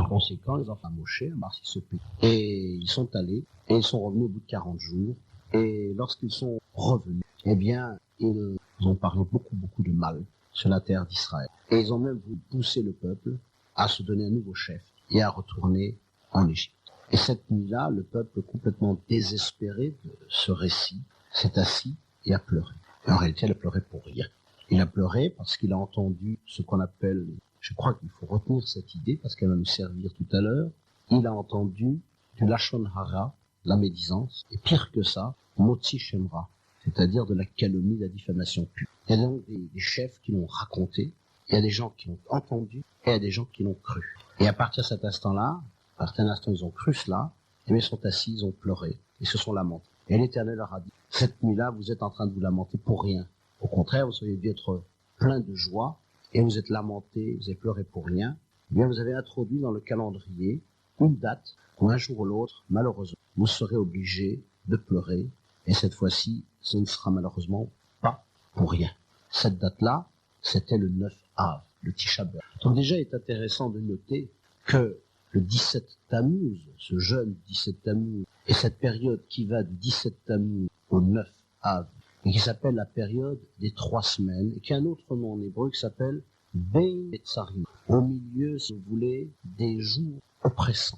Par conséquent, les enfants Moshe, ce pays. Et ils sont allés, et ils sont revenus au bout de 40 jours. Et lorsqu'ils sont revenus, eh bien, ils ont parlé beaucoup de mal sur la terre d'Israël. Et ils ont même voulu pousser le peuple à se donner un nouveau chef et à retourner en Égypte. Et cette nuit-là, le peuple, complètement désespéré de ce récit, s'est assis et a pleuré. Et en réalité, il a pleuré pour rien. Il a pleuré parce qu'il a entendu ce qu'on appelle, je crois qu'il faut retenir cette idée parce qu'elle va nous servir tout à l'heure, il a entendu du Lachon Hara, la médisance, et pire que ça, Motzi Shemra, c'est-à-dire de la calomnie, de la diffamation pure. Il y a donc des chefs qui l'ont raconté, il y a des gens qui l'ont entendu, et il y a des gens qui l'ont cru. Et à partir de cet instant-là, à un instant ils ont cru cela, et ils sont assis, ils ont pleuré, et se sont lamentés. Et l'Éternel leur a dit, cette nuit-là, vous êtes en train de vous lamenter pour rien. Au contraire, vous auriez dû être plein de joie, et vous êtes lamentés, vous avez pleuré pour rien. Eh bien, vous avez introduit dans le calendrier une date où un jour ou l'autre, malheureusement, vous serez obligés de pleurer, et cette fois-ci, ce ne sera malheureusement pas pour rien. Cette date-là, c'était le 9 Av, le Tisha B'Av. Donc déjà, il est intéressant de noter que le 17 Tammuz, ce jeune 17 Tammuz, et cette période qui va du 17 Tammuz au 9 Av, et qui s'appelle la période des 3 semaines, et qui a un autre nom en hébreu qui s'appelle Ben Metzarim, au milieu, si vous voulez, des jours oppressants.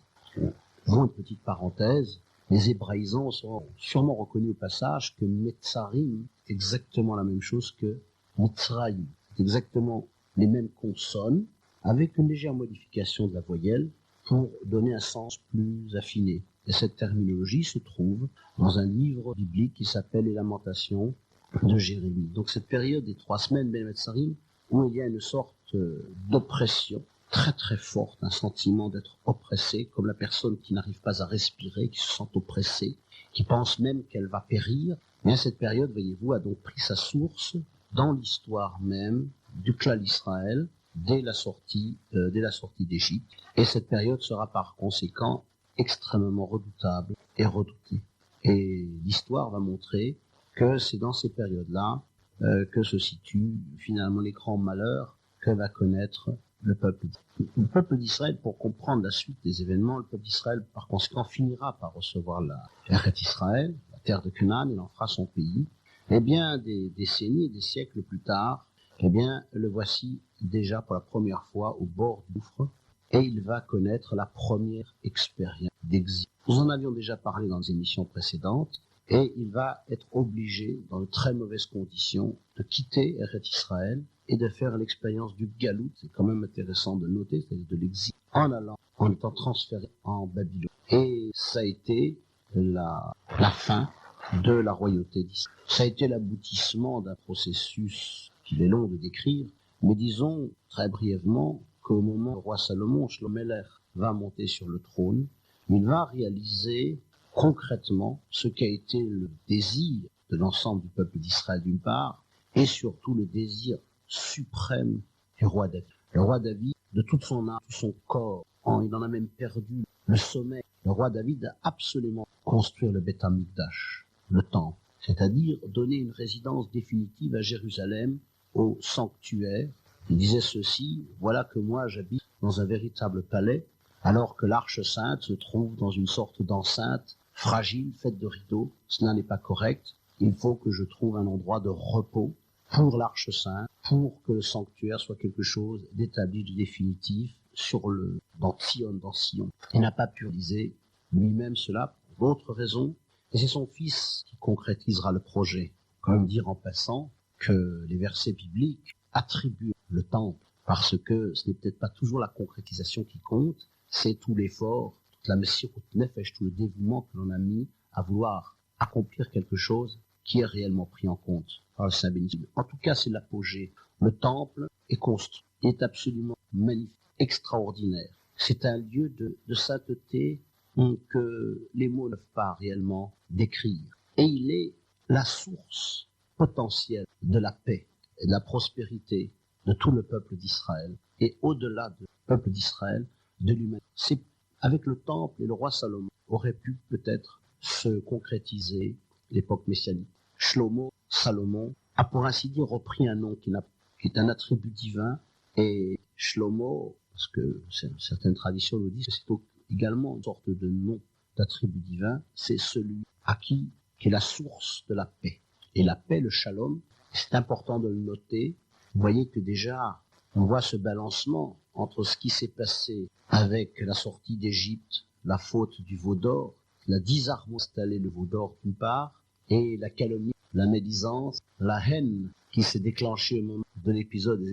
Vous, une petite parenthèse, les hébraïsants sont sûrement reconnus au passage que Metzarim est exactement la même chose que Mitzrayim. C'est exactement les mêmes consonnes, avec une légère modification de la voyelle pour donner un sens plus affiné. Et cette terminologie se trouve dans un livre biblique qui s'appelle Les Lamentations de Jérémie. Donc cette période des 3 semaines, Ben Metzarim, où il y a une sorte d'oppression très très forte, un sentiment d'être oppressé, comme la personne qui n'arrive pas à respirer, qui se sent oppressée, qui pense même qu'elle va périr. Mais cette période, voyez-vous, a donc pris sa source dans l'histoire même du clan d'Israël dès la sortie d'Égypte. Et cette période sera par conséquent extrêmement redoutable et redoutée. Et l'histoire va montrer que c'est dans ces périodes-là que se situent finalement les grands malheurs que va connaître le peuple d'Israël. Le peuple d'Israël, pour comprendre la suite des événements, le peuple d'Israël par conséquent finira par recevoir la terre d'Israël, la terre de Canaan, il en fera son pays. Eh bien, des décennies et des siècles plus tard, eh bien, le voici déjà pour la première fois au bord du gouffre, et il va connaître la première expérience d'exil. Nous en avions déjà parlé dans des émissions précédentes, et il va être obligé, dans de très mauvaises conditions, de quitter Eretz Israël et de faire l'expérience du galout. C'est quand même intéressant de noter, c'est-à-dire de l'exil, en étant transféré en Babylone. Et ça a été la fin de la royauté d'Israël. Ça a été l'aboutissement d'un processus qu'il est long de décrire, mais disons très brièvement qu'au moment où le roi Salomon, Shlomo Meler, va monter sur le trône, il va réaliser concrètement ce qu'a été le désir de l'ensemble du peuple d'Israël d'une part, et surtout le désir suprême du roi David. Le roi David, de toute son âme, tout son corps, il en a même perdu le sommeil. Le roi David a absolument construit le Beth Amikdash, le temple, c'est-à-dire donner une résidence définitive à Jérusalem, au sanctuaire. Il disait ceci, voilà que moi j'habite dans un véritable palais, alors que l'Arche Sainte se trouve dans une sorte d'enceinte fragile, faite de rideaux. Cela n'est pas correct. Il faut que je trouve un endroit de repos pour l'Arche Sainte, pour que le sanctuaire soit quelque chose d'établi, de définitif, dans Sion. Il n'a pas pu réaliser lui-même cela pour d'autres raisons, et c'est son fils qui concrétisera le projet. Quand même dire en passant que les versets bibliques attribuent le temple, parce que ce n'est peut-être pas toujours la concrétisation qui compte, c'est tout l'effort, toute la messirut nefesh, tout le dévouement que l'on a mis à vouloir accomplir quelque chose qui est réellement pris en compte par le Saint béni. En tout cas, c'est l'apogée. Le temple est construit, il est absolument magnifique, extraordinaire. C'est un lieu de sainteté que les mots ne peuvent pas réellement décrire. Et il est la source potentielle de la paix et de la prospérité de tout le peuple d'Israël. Et au-delà du peuple d'Israël, de l'humanité. C'est avec le temple et le roi Salomon aurait pu peut-être se concrétiser l'époque messianique. Shlomo, Salomon, a pour ainsi dire repris un nom qui est un attribut divin, et Shlomo, parce que certaines traditions nous disent que c'est également une sorte de nom d'attribut divin, c'est celui qui est la source de la paix. Et la paix, le shalom, c'est important de le noter. Vous voyez que déjà, on voit ce balancement entre ce qui s'est passé avec la sortie d'Égypte, la faute du veau d'or, la disharmonie installée le veau d'or d'une part, et la calomnie, la médisance, la haine qui s'est déclenchée au moment de l'épisode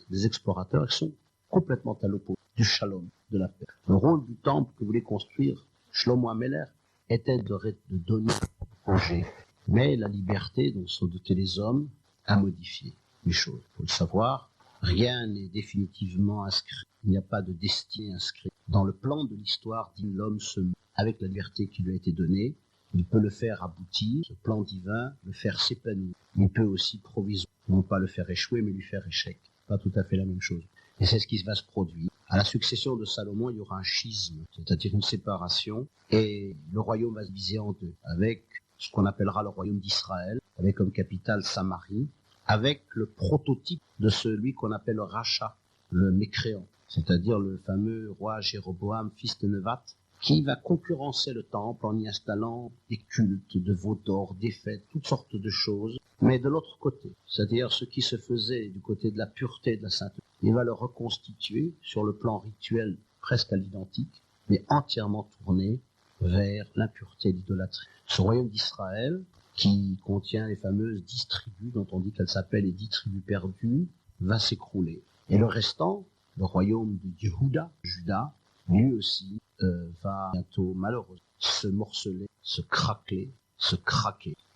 des explorateurs, qui sont complètement à l'opposé du shalom, de la paix. Le rôle du temple que voulait construire Shlomo HaMelech était de donner au projet, mais la liberté dont sont dotés les hommes a modifié les choses. Il faut le savoir, rien n'est définitivement inscrit, il n'y a pas de destinée inscrite. Dans le plan de l'histoire, dit l'homme se meut avec la liberté qui lui a été donnée, il peut le faire aboutir, ce plan divin, le faire s'épanouir. Il peut aussi provisoire, non pas le faire échouer, mais lui faire échec. Pas tout à fait la même chose. Et c'est ce qui va se produire. À la succession de Salomon, il y aura un schisme, c'est-à-dire une séparation, et le royaume va se diviser en deux, avec ce qu'on appellera le royaume d'Israël, avec comme capitale Samarie, avec le prototype de celui qu'on appelle le Racha, le mécréant, c'est-à-dire le fameux roi Jéroboam, fils de Nevat, qui va concurrencer le temple en y installant des cultes, de veaux d'or, des fêtes, toutes sortes de choses, mais de l'autre côté, c'est-à-dire ce qui se faisait du côté de la pureté, de la sainteté. Il va le reconstituer sur le plan rituel presque à l'identique, mais entièrement tourné vers l'impureté et l'idolâtrie. Ce royaume d'Israël, qui contient les fameuses 10 tribus, dont on dit qu'elles s'appellent les 10 tribus perdues, va s'écrouler. Et le restant, le royaume de Yehuda, Juda, lui aussi, va bientôt, malheureusement, se morceler, se craquer,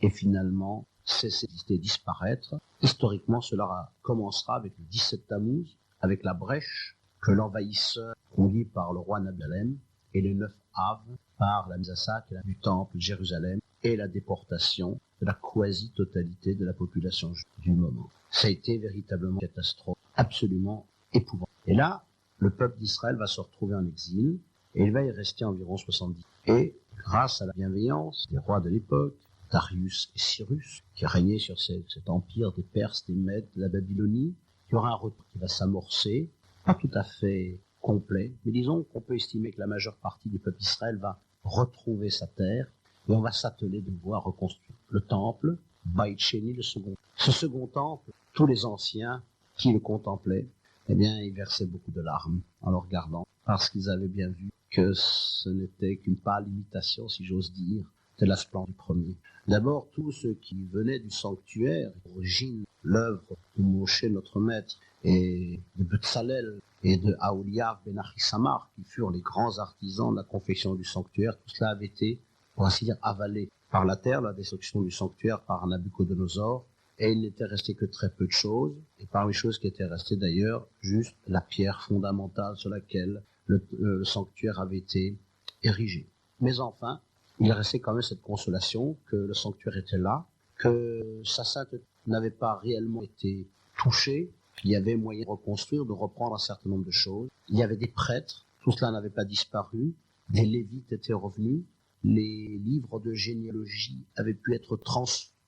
et finalement cesser d'exister, disparaître. Historiquement, cela commencera avec le 17 Tammuz, avec la brèche que l'envahisseur conduit par le roi Nabalem, et le 9 Av par la mise à sac du temple de Jérusalem et la déportation de la quasi-totalité de la population juive du moment. Ça a été véritablement une catastrophe absolument épouvantable. Et là, le peuple d'Israël va se retrouver en exil, et il va y rester environ 70. Et grâce à la bienveillance des rois de l'époque, Darius et Cyrus, qui régnaient sur cet empire des Perses, des Mèdes, de la Babylonie, il y aura un retour qui va s'amorcer, pas tout à fait complet, mais disons qu'on peut estimer que la majeure partie du peuple d'Israël va retrouver sa terre, et on va s'atteler de voir reconstruire le temple, Beit Sheni, le second. Ce second temple, tous les anciens qui le contemplaient, eh bien, ils versaient beaucoup de larmes en le regardant, parce qu'ils avaient bien vu que ce n'était qu'une pâle imitation, si j'ose dire, de la splendeur du premier. D'abord, tous ceux qui venaient du sanctuaire, d'origine, l'œuvre de Moshe, notre maître, et de Betzalel, et de Aholiab ben Achisamar, qui furent les grands artisans de la confection du sanctuaire, tout cela avait été, pour ainsi dire, avalé par la terre, la destruction du sanctuaire par Nabuchodonosor, et il n'était resté que très peu de choses, et parmi les choses qui étaient restées d'ailleurs, juste la pierre fondamentale sur laquelle le sanctuaire avait été érigé. Mais enfin, il restait quand même cette consolation que le sanctuaire était là, que sa sainteté n'avait pas réellement été touchée, qu'il y avait moyen de reconstruire, de reprendre un certain nombre de choses. Il y avait des prêtres, tout cela n'avait pas disparu, des lévites étaient revenus, les livres de généalogie avaient pu être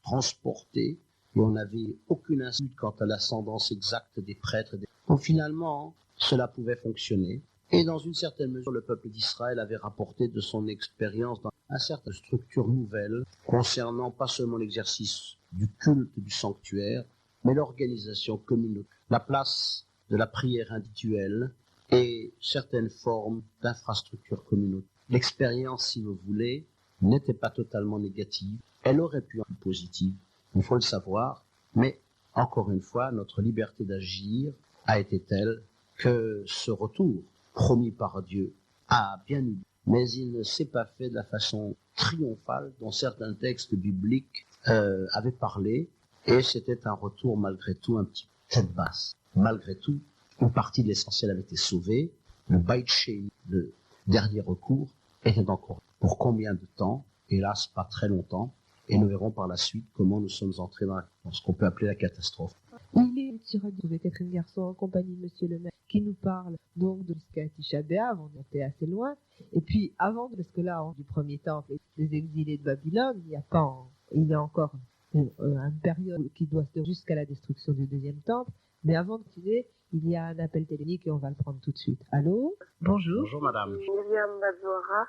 transportés, et on n'avait aucune insulte quant à l'ascendance exacte des prêtres. Donc finalement, cela pouvait fonctionner. Et dans une certaine mesure, le peuple d'Israël avait rapporté de son expérience dans une certaine structure nouvelle concernant pas seulement l'exercice du culte du sanctuaire, mais l'organisation communautaire, la place de la prière individuelle et certaines formes d'infrastructures communautaires. L'expérience, si vous voulez, n'était pas totalement négative. Elle aurait pu être positive, il faut le savoir, mais encore une fois, notre liberté d'agir a été telle que ce retour promis par Dieu a bien eu lieu, mais il ne s'est pas fait de la façon triomphale dont certains textes bibliques avaient parlé, et c'était un retour malgré tout un petit peu tête basse. Malgré tout, une partie de l'essentiel avait été sauvée, le Beit Sheni, le dernier recours, était encore. Pour combien de temps? Hélas, pas très longtemps, et nous verrons par la suite comment nous sommes entrés dans ce qu'on peut appeler la catastrophe. Il est sur Radio Catherine Garçon en compagnie de Monsieur le maire qui nous parle donc de jusqu'à Tisha B'Av, on était assez loin. Et puis avant, parce que là, du premier temple, les exilés de Babylone, il y a encore une période qui doit se dérouler jusqu'à la destruction du deuxième temple. Mais avant de continuer, Il y a un appel téléphonique et on va le prendre tout de suite. Allô? Bonjour. Bonjour madame. Myriam Bazoara.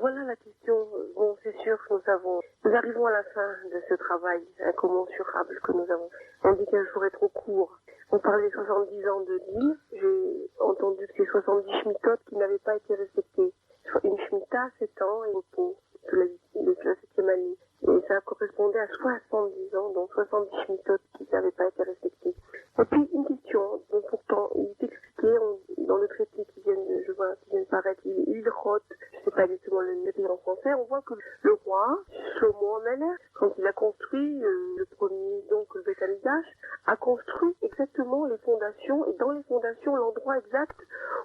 Voilà la question. Bon, c'est sûr que nous arrivons à la fin de ce travail incommensurable que nous avons. On dit qu'un jour est trop court. On parlait des 70 ans de l'île. J'ai entendu que c'est 70 schmittotes qui n'avaient pas été respectées. Une schmitta, 7 ans et repos de la 7e année. Et ça correspondait à 70 ans, donc 70 schmittotes qui n'avaient pas été respectées. Et puis, une question. Donc, pourtant, il est expliqué dans le traité qui vient de paraître, il rote, je sais pas exactement le terme en français, on voit que le roi, Shlomo Amelech, quand il a construit le premier, donc le Beth Amikdash, a construit exactement les fondations, et dans les fondations, l'endroit exact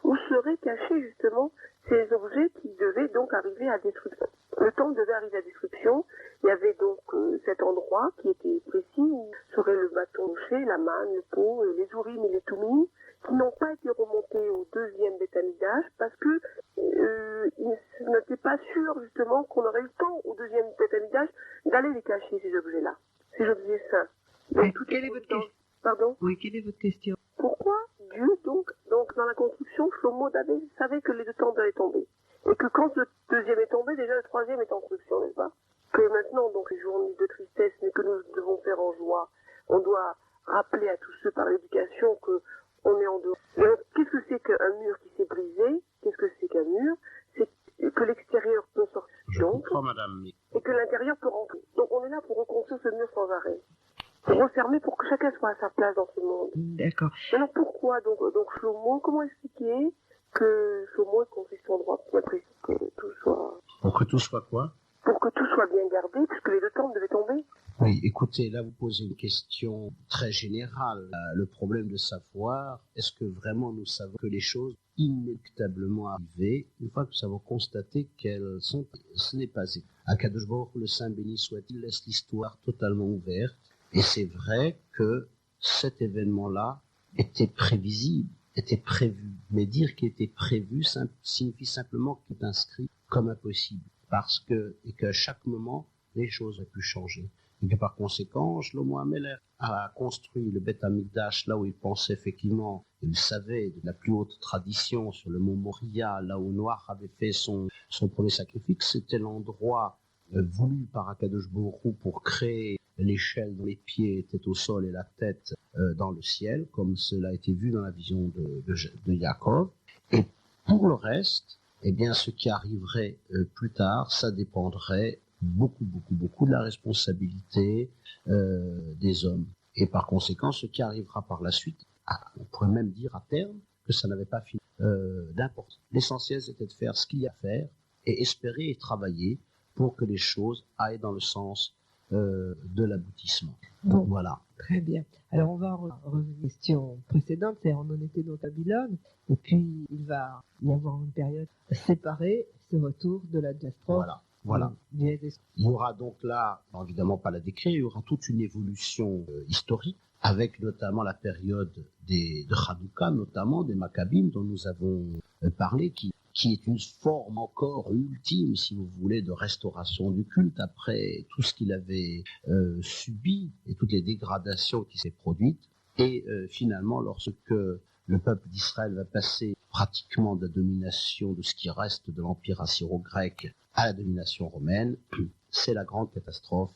où seraient cachés justement ces objets qui devaient donc arriver à destruction. Le temple devait arriver à destruction. Il y avait donc cet endroit qui était précis où serait le bâton rocher, la manne, le pot, les urim et les tumim, qui n'ont pas été remontés au deuxième Beth Amikdash parce que ils n'étaient pas sûrs justement qu'on aurait eu le temps au deuxième Beth Amikdash d'aller les cacher, ces objets-là, ces objets saints. Donc, quelle est votre question? Pardon? Oui, quelle est votre question? Pourquoi Dieu, donc dans la construction, Shlomo David savait que les deux temples allaient tomber. Et que quand le deuxième est tombé, déjà le troisième est en construction, n'est-ce pas? Que maintenant, donc, les journées de tristesse, mais que nous devons faire en joie, on doit rappeler à tous ceux par l'éducation que on est en dehors. Qu'est-ce que c'est qu'un mur qui s'est brisé? Qu'est-ce que c'est qu'un mur? C'est que l'extérieur peut sortir. Je comprends, madame. Et que l'intérieur peut rentrer. Donc on est là pour reconstruire ce mur sans arrêt. Pour refermer pour que chacun soit à sa place dans ce monde. D'accord. Maintenant pourquoi donc Shlomo, comment expliquer que Shlomo est construit son droit pour que tout soit... Pour que tout soit quoi? Pour que tout soit bien gardé, puisque les deux temples devaient tomber. Oui, écoutez, là vous posez une question très générale. Le problème de savoir, est-ce que vraiment nous savons que les choses inéluctablement arrivées, une fois que nous avons constaté qu'elles sont, ce n'est pas exact. Akadosh Baruch Hu, le Saint béni soit-il, laisse l'histoire totalement ouverte. Et c'est vrai que cet événement-là était prévisible, était prévu. Mais dire qu'il était prévu signifie simplement qu'il est inscrit comme impossible. Parce que, et qu'à chaque moment, les choses auraient pu changer. Et que par conséquent, Shlomo Amelech a construit le Beth Amikdash là où il pensait effectivement, il savait de la plus haute tradition sur le mont Moria, là où Noach avait fait son premier sacrifice. C'était l'endroit voulu par Akadosh Baruch Hu pour créer l'échelle dont les pieds étaient au sol et la tête dans le ciel, comme cela a été vu dans la vision de Yaakov. Et pour le reste, eh bien, ce qui arriverait plus tard, ça dépendrait beaucoup de la responsabilité des hommes. Et par conséquent, ce qui arrivera par la suite, on pourrait même dire à terme que ça n'avait pas fini d'importance. L'essentiel, c'était de faire ce qu'il y a à faire et espérer et travailler pour que les choses aillent dans le sens de l'aboutissement. Bon, voilà. Très bien. Alors, on va revenir à la question précédente, c'est on en était dans Babylone, et puis il va y avoir une période séparée, ce retour de la catastrophe. Voilà. Il y aura donc là, évidemment pas la décrire, il y aura toute une évolution historique, avec notamment la période de Hanouka, notamment des Maccabim dont nous avons parlé, qui est une forme encore ultime, si vous voulez, de restauration du culte après tout ce qu'il avait subi et toutes les dégradations qui s'est produites. Et finalement, lorsque le peuple d'Israël va passer pratiquement de la domination de ce qui reste de l'empire assyro-grec à la domination romaine, c'est la grande catastrophe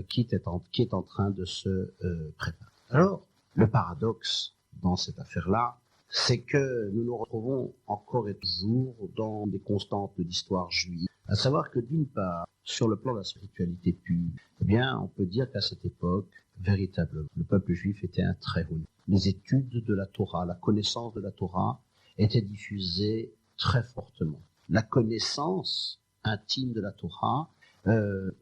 qui est en train de se préparer. Alors, le paradoxe dans cette affaire-là, c'est que nous nous retrouvons encore et toujours dans des constantes de l'histoire juive. À savoir que d'une part, sur le plan de la spiritualité pure, eh bien, on peut dire qu'à cette époque, véritablement, le peuple juif était un très haut niveau. Les études de la Torah, la connaissance de la Torah étaient diffusées très fortement. La connaissance intime de la Torah,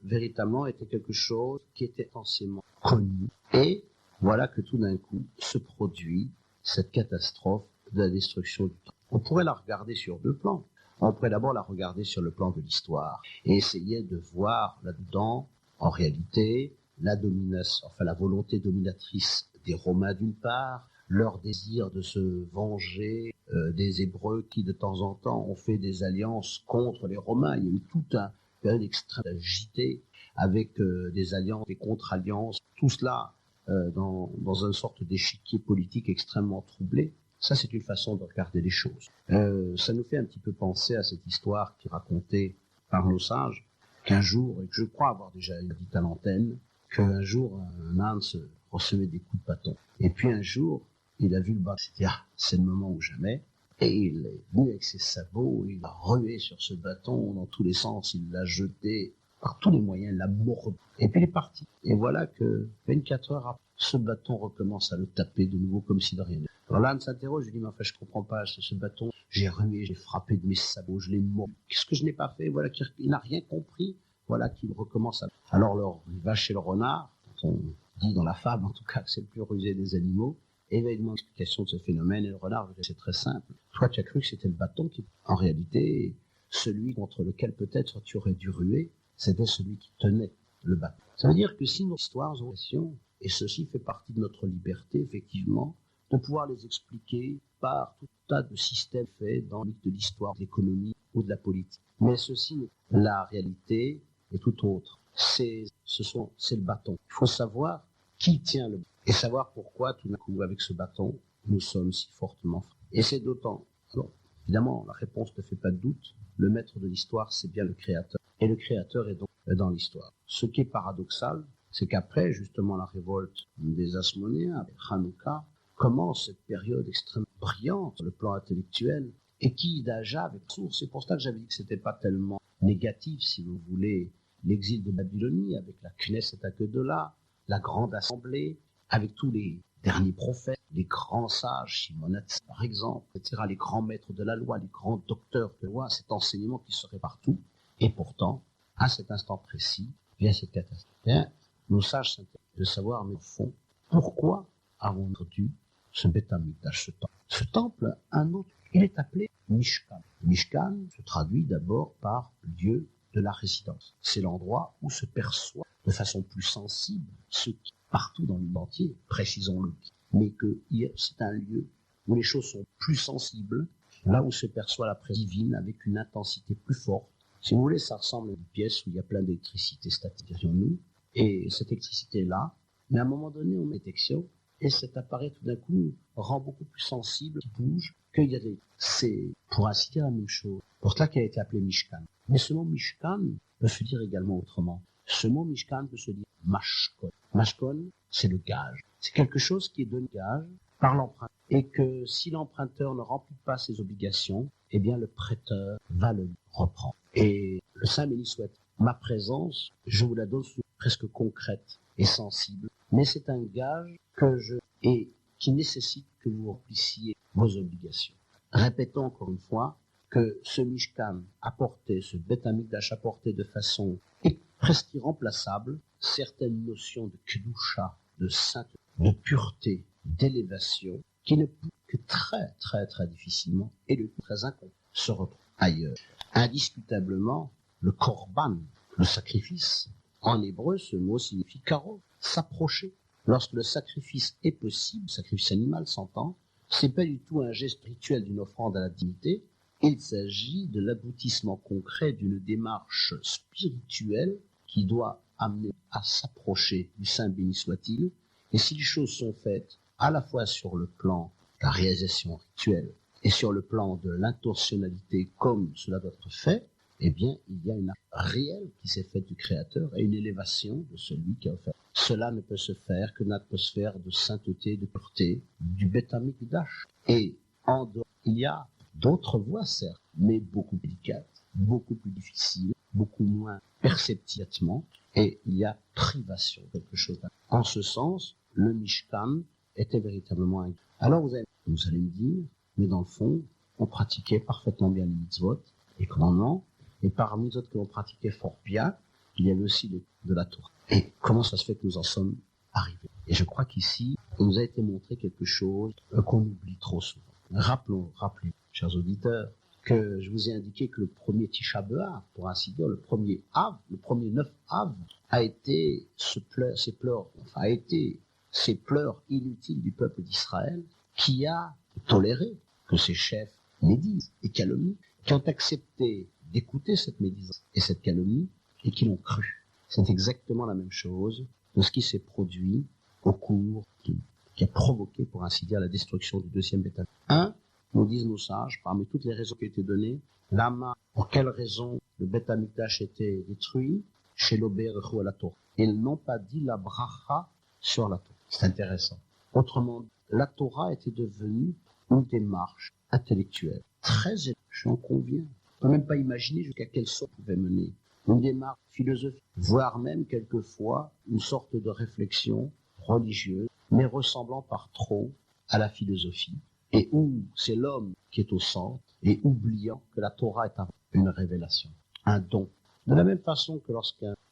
véritablement, était quelque chose qui était anciennement connu. Et voilà que tout d'un coup se produit cette catastrophe de la destruction du temple. On pourrait la regarder sur deux plans. On pourrait d'abord la regarder sur le plan de l'histoire et essayer de voir là-dedans, en réalité, la domination, enfin la volonté dominatrice des Romains d'une part, leur désir de se venger des Hébreux qui de temps en temps ont fait des alliances contre les Romains. Il y a eu tout un période extrêmement agité avec des alliances, des contre-alliances. Tout cela dans une sorte d'échiquier politique extrêmement troublé. Ça, c'est une façon de regarder les choses. Ça nous fait un petit peu penser à cette histoire qui est racontée par nos sages, qu'un jour, et que je crois avoir déjà dit à l'antenne, qu'un jour, un âne se recevait des coups de bâton. Et puis un jour, il a vu le bâton, il s'est dit, ah, c'est le moment ou jamais. Et il est venu avec ses sabots, il a rué sur ce bâton dans tous les sens, il l'a jeté par tous les moyens, il l'a mordu. Et puis il est parti. Et voilà que 24 heures après, ce bâton recommence à le taper de nouveau comme si de rien n'était. Alors l'âne s'interroge, je lui dis, mais enfin, je comprends pas, ce bâton, j'ai rué, j'ai frappé de mes sabots, je l'ai mordu. Qu'est-ce que je n'ai pas fait? Voilà, il n'a rien compris. Voilà qu'il recommence à... Alors, il va chez le renard, on dit dans la fable, en tout cas, que c'est le plus rusé des animaux, et il va lui demander l'explication de ce phénomène, et le renard, c'est très simple. Toi, tu as cru que c'était le bâton qui, en réalité, celui contre lequel peut-être tu aurais dû ruer, c'était celui qui tenait le bâton. Ça veut dire que si nos histoires ont question, et ceci fait partie de notre liberté, effectivement, de pouvoir les expliquer par tout un tas de systèmes faits dans de l'histoire, de l'économie ou de la politique. Mais ceci, la réalité est tout autre. C'est le bâton. Il faut savoir qui tient le bâton et savoir pourquoi, tout d'un coup, avec ce bâton, nous sommes si fortement frappés. Et c'est d'autant. Alors, évidemment, la réponse ne fait pas de doute. Le maître de l'histoire, c'est bien le créateur. Et le créateur est donc dans l'histoire. Ce qui est paradoxal, c'est qu'après, justement, la révolte des Asmonéens, avec Hanouka, commence cette période extrêmement brillante sur le plan intellectuel et qui, déjà, avec source. C'est pour ça que j'avais dit que c'était pas tellement négatif, si vous voulez, l'exil de Babylonie, avec la Knesset à que de là, la grande assemblée, avec tous les derniers prophètes, les grands sages, Shimon Hatz, par exemple, etc., les grands maîtres de la loi, les grands docteurs de loi, cet enseignement qui serait partout. Et pourtant, à cet instant précis, vient cette catastrophe. Bien, nos sages s'intéressent de savoir, mais au fond, pourquoi avons-nous dû ce Beth Amikdash, ce temple? Ce temple, un autre, il est appelé Mishkan. Mishkan se traduit d'abord par lieu de la résidence. C'est l'endroit où se perçoit de façon plus sensible ce qui, partout dans le monde entier, précisons-le, mais que c'est un lieu où les choses sont plus sensibles, là où se perçoit la présence divine avec une intensité plus forte. Si vous voulez, ça ressemble à une pièce où il y a plein d'électricité statique, dirions-nous, et cette électricité-là, mais à un moment donné, on met détection, et cet appareil, tout d'un coup, rend beaucoup plus sensible, qui bouge, qu'il y a des... C'est, pour ainsi dire, la même chose. Pour cela qu'elle a été appelée Mishkan. Mais ce mot Mishkan peut se dire également autrement. Ce mot Mishkan peut se dire Mashkon. Mashkon, c'est le gage. C'est quelque chose qui est donné gage par l'emprunteur. Et que si l'emprunteur ne remplit pas ses obligations, eh bien le prêteur va le reprendre. Et le Saint béni soit ma présence, je vous la donne presque concrète et sensible. Mais c'est un gage et qui nécessite que vous remplissiez vos obligations. Répétons encore une fois que ce Mishkan apportait, ce Beth Amikdash apportait de façon presque irremplaçable certaines notions de kedusha, de sainteté, de pureté, d'élévation, qui ne peut que très, très, très difficilement et le très incomplet se retrouver ailleurs. Indiscutablement, le korban, le sacrifice, en hébreu, ce mot signifie karo, s'approcher. Lorsque le sacrifice est possible, le sacrifice animal s'entend, c'est pas du tout un geste rituel d'une offrande à la divinité, il s'agit de l'aboutissement concret d'une démarche spirituelle qui doit amener à s'approcher du Saint béni soit-il. Et si les choses sont faites à la fois sur le plan de la réalisation rituelle et sur le plan de l'intentionnalité comme cela doit être fait, eh bien, il y a une acte réelle qui s'est faite du Créateur et une élévation de celui qui a offert. Cela ne peut se faire que dans l'atmosphère de sainteté, de pureté, du Beth Amikdash. Et en dehors, il y a d'autres voies, certes, mais beaucoup plus délicates, beaucoup plus difficiles, beaucoup moins perceptivement, et il y a privation, quelque chose. En ce sens, le Mishkan était véritablement un... Alors vous allez me dire, mais dans le fond, on pratiquait parfaitement bien les mitzvot, les commandements, et parmi les autres que l'on pratiquait fort bien, il y avait aussi de la Torah. Et comment ça se fait que nous en sommes arrivés? Et je crois qu'ici, il nous a été montré quelque chose qu'on oublie trop souvent. Rappelez, chers auditeurs, que je vous ai indiqué que le premier Tisha B'Av, pour ainsi dire, le premier 9 Av, a été ces pleurs inutiles du peuple d'Israël qui a toléré que ses chefs médisent et calomnient, qui ont accepté d'écouter cette médisance et cette calomnie et qui l'ont cru. C'est exactement la même chose de ce qui s'est produit au cours qui a provoqué, pour ainsi dire, la destruction du deuxième Beth Amikdash. Nous disent nos sages, parmi toutes les raisons qui ont été données, pour quelle raison le Beth Amikdash était détruit, chez l'Ober et la Torah. Ils n'ont pas dit la bracha sur la Torah. C'est intéressant. Autrement dit, la Torah était devenue une démarche intellectuelle très élevée, j'en conviens. On ne peut même pas imaginer jusqu'à quelle sorte pouvait mener. Une démarche philosophique, voire même quelquefois une sorte de réflexion religieuse, mais ressemblant par trop à la philosophie, et où c'est l'homme qui est au centre, et oubliant que la Torah est une révélation, un don. De la même façon que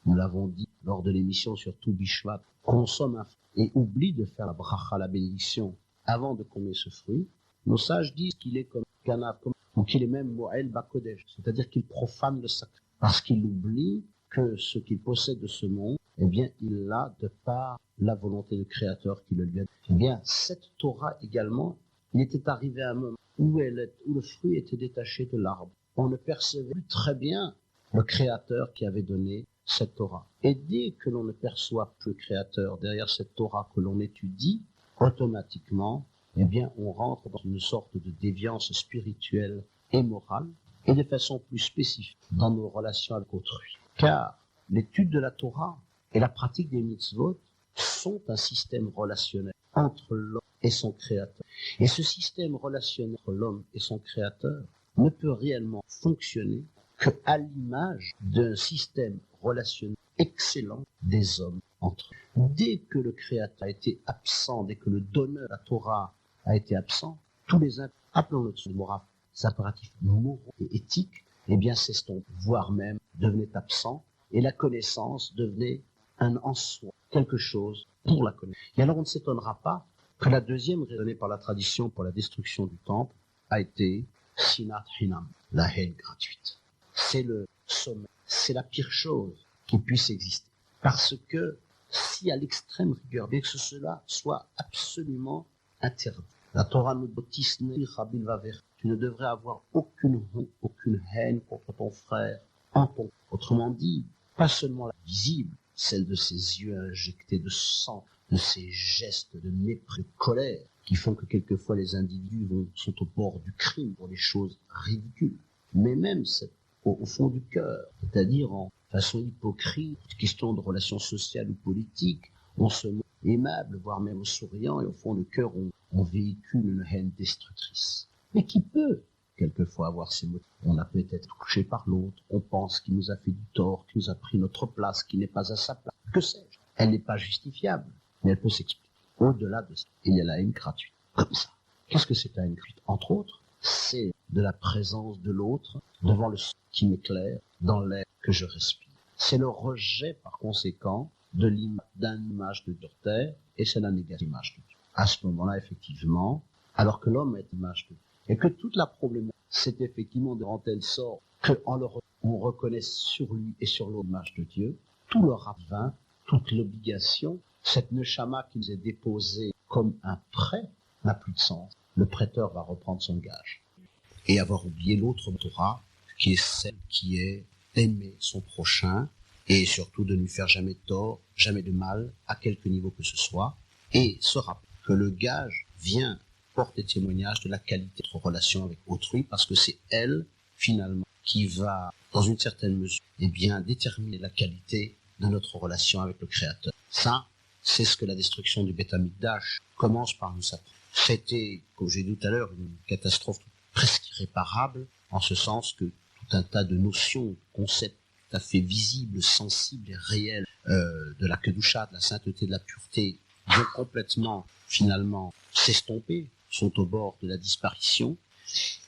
nous l'avons dit lors de l'émission sur Tou Bishvat, consomme un fruit et oublie de faire la bracha, la bénédiction, avant de consommer ce fruit, nos sages disent qu'il est comme Ganav, ou qu'il est même Moël Bakodesh, c'est-à-dire qu'il profane le sacré, parce qu'il oublie que ce qu'il possède de ce monde, eh bien, il l'a de par la volonté du Créateur qui le lui a donné. Eh bien, cette Torah également, il était arrivé à un moment où le fruit était détaché de l'arbre. On ne percevait plus très bien le Créateur qui avait donné cette Torah. Et dès que l'on ne perçoit plus le Créateur derrière cette Torah que l'on étudie, automatiquement, eh bien, on rentre dans une sorte de déviance spirituelle et morale, et de façon plus spécifique dans nos relations avec autrui. Car l'étude de la Torah et la pratique des mitzvot sont un système relationnel entre l'homme et son Créateur. Et ce système relationnel entre l'homme et son Créateur ne peut réellement fonctionner qu'à l'image d'un système relationnel excellent des hommes entre eux. Dès que le Créateur a été absent, dès que le donneur de la Torah a été absent, tous les appelons-le des impératifs moraux et éthiques, eh bien s'estompaient, voire même devenaient absents, et la connaissance devenait en soi quelque chose pour la connaissance. Et alors on ne s'étonnera pas que la deuxième raisonnée par la tradition pour la destruction du temple a été Sinat Hinam, la haine gratuite. C'est le sommet, c'est la pire chose qui puisse exister. Parce que si à l'extrême rigueur, bien que cela soit absolument interdit, la Torah nous dit, tu ne devrais avoir aucune haine contre ton frère en ton. Autrement dit, pas seulement la visible, celle de ses yeux injectés de sang, de ses gestes de mépris, de colère, qui font que quelquefois les individus sont au bord du crime pour des choses ridicules. Mais même au fond du cœur, c'est-à-dire en façon hypocrite, question de relations sociales ou politiques, on se montre aimable, voire même souriant, et au fond du cœur, on véhicule une haine destructrice. Mais qui peut quelquefois avoir ces motifs? On a peut-être touché par l'autre, on pense qu'il nous a fait du tort, qu'il nous a pris notre place, qu'il n'est pas à sa place. Que sais-je? Elle n'est pas justifiable, mais elle peut s'expliquer. Au-delà de ça, il y a la haine gratuite, comme ça. Qu'est-ce que c'est la haine gratuite? Entre autres, c'est de la présence de l'autre devant le soleil qui m'éclaire dans l'air que je respire. C'est le rejet, par conséquent, d'une image de terre, et c'est la négative image de Dieu. À ce moment-là, effectivement, alors que l'homme est l'image de Dieu, et que toute la problématique, c'est effectivement de rendre tel sort qu'on reconnaisse sur lui et sur l'autre l'image de Dieu, tout le ravin, toute l'obligation, cette neshama qui nous est déposée comme un prêt n'a plus de sens. Le prêteur va reprendre son gage et avoir oublié l'autre Torah, qui est celle qui est aimer son prochain et surtout de ne lui faire jamais de tort, jamais de mal, à quelque niveau que ce soit, et se rappeler que le gage vient porter témoignage de la qualité de notre relation avec autrui, parce que c'est elle, finalement, qui va, dans une certaine mesure, eh bien, déterminer la qualité de notre relation avec le Créateur. Ça, c'est ce que la destruction du Beth Amikdash commence par nous apprendre. C'était, comme j'ai dit tout à l'heure, une catastrophe presque irréparable, en ce sens que tout un tas de notions, de concepts tout à fait visibles, sensibles et réels de la Kedusha, de la sainteté, de la pureté, vont complètement, finalement, s'estomper, sont au bord de la disparition,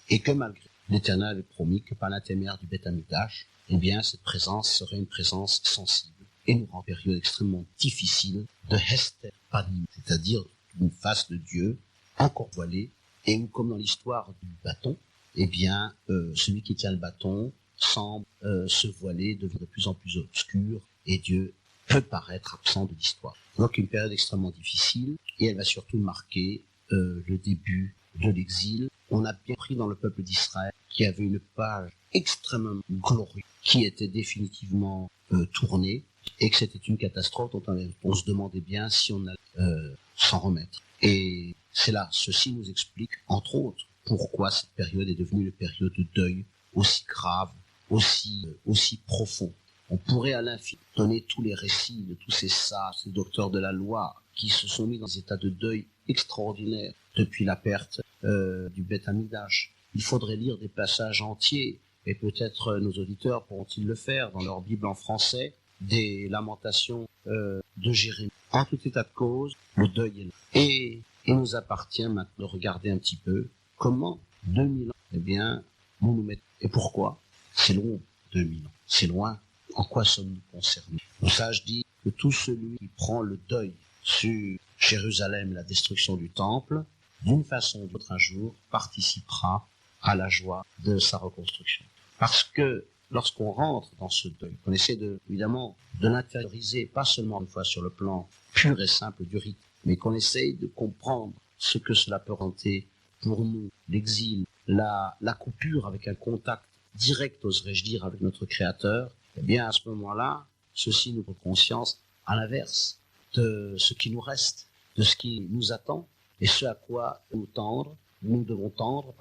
et que malgré l'Éternel avait promis que par l'intermédiaire du Beth Amikdash, eh bien, cette présence serait une présence sensible, et nous rend une période extrêmement difficile de Hester Panim, c'est-à-dire une face de Dieu encore voilée, et où, comme dans l'histoire du bâton, eh bien, celui qui tient le bâton semble se voiler, devenir de plus en plus obscur, et Dieu peut paraître absent de l'histoire. Donc une période extrêmement difficile, et elle va surtout marquer le début de l'exil. On a bien pris dans le peuple d'Israël qui avait une page extrêmement glorieuse, qui était définitivement tournée, et que c'était une catastrophe dont on se demandait bien si on allait s'en remettre. Et c'est là, ceci nous explique, entre autres, pourquoi cette période est devenue une période de deuil aussi grave, aussi profond. On pourrait à l'infini donner tous les récits de tous ces sages, ces docteurs de la loi, qui se sont mis dans des états de deuil extraordinaires depuis la perte du Beth Amikdash. Il faudrait lire des passages entiers, et peut-être nos auditeurs pourront-ils le faire dans leur Bible en français, des lamentations de Jérémie. En tout état de cause, le deuil est là. Et il nous appartient maintenant de regarder un petit peu comment 2000 ans, eh bien, nous nous mettons. Et pourquoi? C'est long, 2000 ans. C'est loin. En quoi sommes-nous concernés? Le sage dit que tout celui qui prend le deuil sur Jérusalem, la destruction du temple, d'une façon ou d'autre un jour, participera à la joie de sa reconstruction. Parce que lorsqu'on rentre dans ce deuil, on essaie évidemment de l'intérioriser, pas seulement une fois sur le plan pur et simple du rite, mais qu'on essaye de comprendre ce que cela peut représenter pour nous, l'exil, la coupure avec un contact direct, oserais-je dire, avec notre Créateur, eh bien à ce moment-là, ceci nous prend conscience à l'inverse de ce qui nous reste, de ce qui nous attend, et ce à quoi nous devons tendre,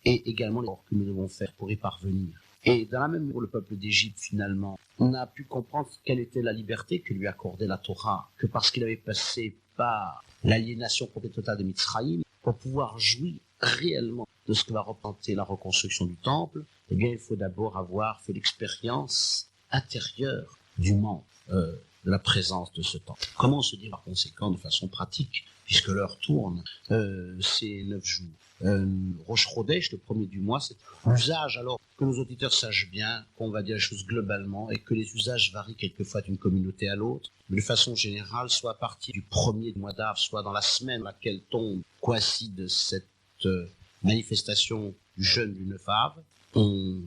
et également les efforts que nous devons faire pour y parvenir. Et dans la même mesure, le peuple d'Égypte, finalement, n'a pu comprendre quelle était la liberté que lui accordait la Torah, que parce qu'il avait passé par l'aliénation complète totale de Mitzrayim, pour pouvoir jouir réellement de ce que va représenter la reconstruction du temple, eh bien, il faut d'abord avoir fait l'expérience intérieure du manque de la présence de ce temple. Comment se dire par conséquent de façon pratique, puisque l'heure tourne, c'est 9 jours. Rosh Chodesh, le premier du mois, c'est l'usage, alors que nos auditeurs sachent bien qu'on va dire les choses globalement et que les usages varient quelquefois d'une communauté à l'autre, mais de façon générale, soit à partir du premier du mois d'Av, soit dans la semaine dans laquelle coïncide cette manifestation du jeûne du 9 Av,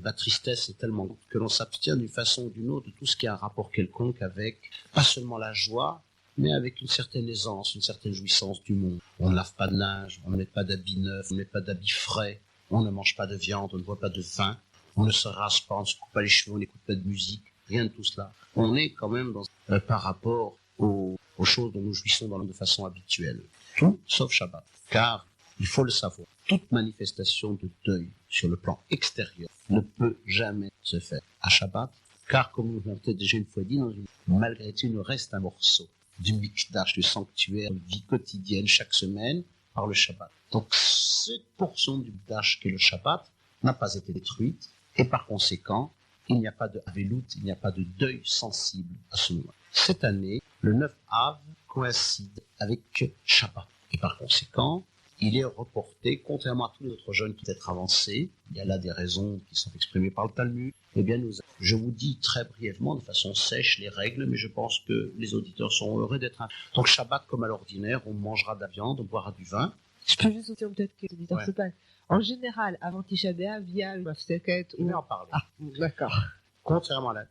la tristesse est tellement grande que l'on s'abstient d'une façon ou d'une autre de tout ce qui a un rapport quelconque avec, pas seulement la joie, mais avec une certaine aisance, une certaine jouissance du monde. On ne lave pas de linge, on ne met pas d'habits neufs, on ne met pas d'habits frais, on ne mange pas de viande, on ne boit pas de vin, on ne se rase pas, on ne se coupe pas les cheveux, on n'écoute pas de musique, rien de tout cela. On est quand même par rapport aux choses dont nous jouissons de façon habituelle. Tout sauf Shabbat. Car, il faut le savoir, toute manifestation de deuil sur le plan extérieur ne peut jamais se faire à Shabbat, car comme nous l'avons peut-être déjà une fois dit, malgré tout, il nous reste un morceau du mikdash, du sanctuaire, de vie quotidienne chaque semaine par le Shabbat. Donc cette portion du mikdash qu'est le Shabbat n'a pas été détruite et par conséquent il n'y a pas de avelut, il n'y a pas de deuil sensible à ce moment. Cette année, le 9 Av coïncide avec Shabbat et par conséquent il est reporté, contrairement à tous les autres jeûnes qui peuvent être avancés. Il y a là des raisons qui sont exprimées par le Talmud. Eh bien, je vous dis très brièvement, de façon sèche, les règles, mais je pense que les auditeurs seront heureux d'être. Donc, Shabbat, comme à l'ordinaire, on mangera de la viande, on boira du vin. Je peux juste dire peut-être que les auditeurs se passent. En général, avant Tisha B'Av, il y a une mafseket. Je vais en parler. Ah, d'accord. Contrairement à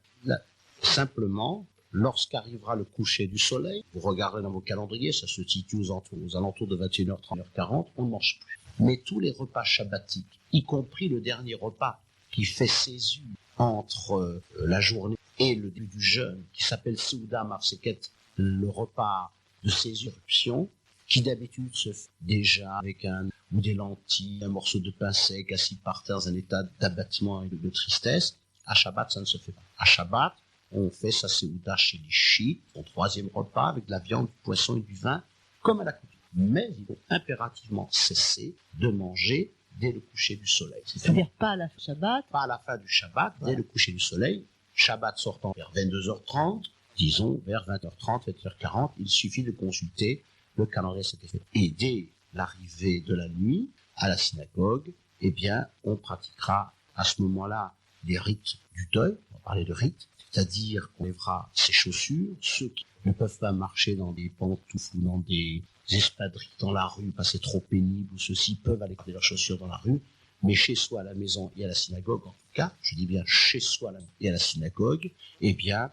simplement, lorsqu'arrivera le coucher du soleil, vous regardez dans vos calendriers, ça se situe aux alentours de 21h30, 21h40, on ne mange plus. Mais tous les repas shabbatiques, y compris le dernier repas qui fait césure entre la journée et le début du jeûne, qui s'appelle Seuda Mafseket, le repas de césure-éruption, qui d'habitude se fait déjà avec ou des lentilles, un morceau de pain sec, assis par terre dans un état d'abattement et de tristesse. À Shabbat, ça ne se fait pas. À Shabbat, on fait sa Seuda chez les chiites, son troisième repas avec de la viande, du poisson et du vin, comme à la coutume. Mais il faut impérativement cesser de manger dès le coucher du soleil. C'est-à-dire pas à la fin du Shabbat. Pas à la fin du Shabbat, dès le coucher du soleil. Shabbat sortant vers 22h30, disons vers 20h30, 20h40, il suffit de consulter le calendrier cet effet. Et dès l'arrivée de la nuit à la synagogue, eh bien, on pratiquera à ce moment-là des rites du deuil. On va parler de rites. C'est-à-dire qu'on lèvera ses chaussures, ceux qui ne peuvent pas marcher dans des pantoufles ou dans des espadrilles dans la rue, parce que c'est trop pénible, ou ceux-ci peuvent aller garder leurs chaussures dans la rue, mais chez soi à la maison et à la synagogue, en tout cas, je dis bien chez soi et à la synagogue, eh bien,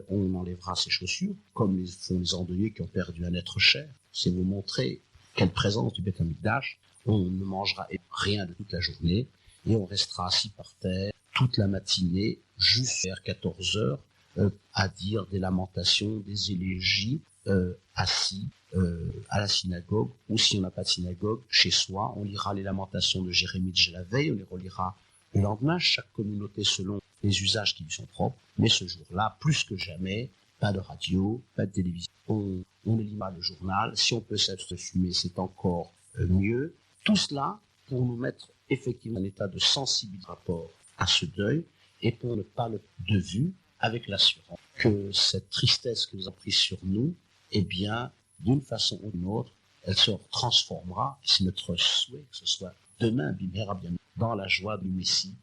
on enlèvera ses chaussures, comme font les endeuillés qui ont perdu un être cher. C'est vous montrer quelle présence du Beth Amikdash. On ne mangera rien de toute la journée, et on restera assis par terre toute la matinée, juste vers 14h, à dire des lamentations, des élégies, assis à la synagogue, ou si on n'a pas de synagogue, chez soi, on lira les lamentations de Jérémie de la veille, on les relira le lendemain, chaque communauté selon les usages qui lui sont propres, mais ce jour-là, plus que jamais, pas de radio, pas de télévision, on ne lit pas le journal, si on peut s'abstenir, c'est encore mieux. Tout cela pour nous mettre effectivement en état de sensibilité par rapport à ce deuil, et pour ne pas le de vue, avec l'assurance que cette tristesse que nous avons prise sur nous, eh bien, d'une façon ou d'une autre, elle se transformera. C'est notre souhait que ce soit demain, bimera bien, dans la joie du Messie,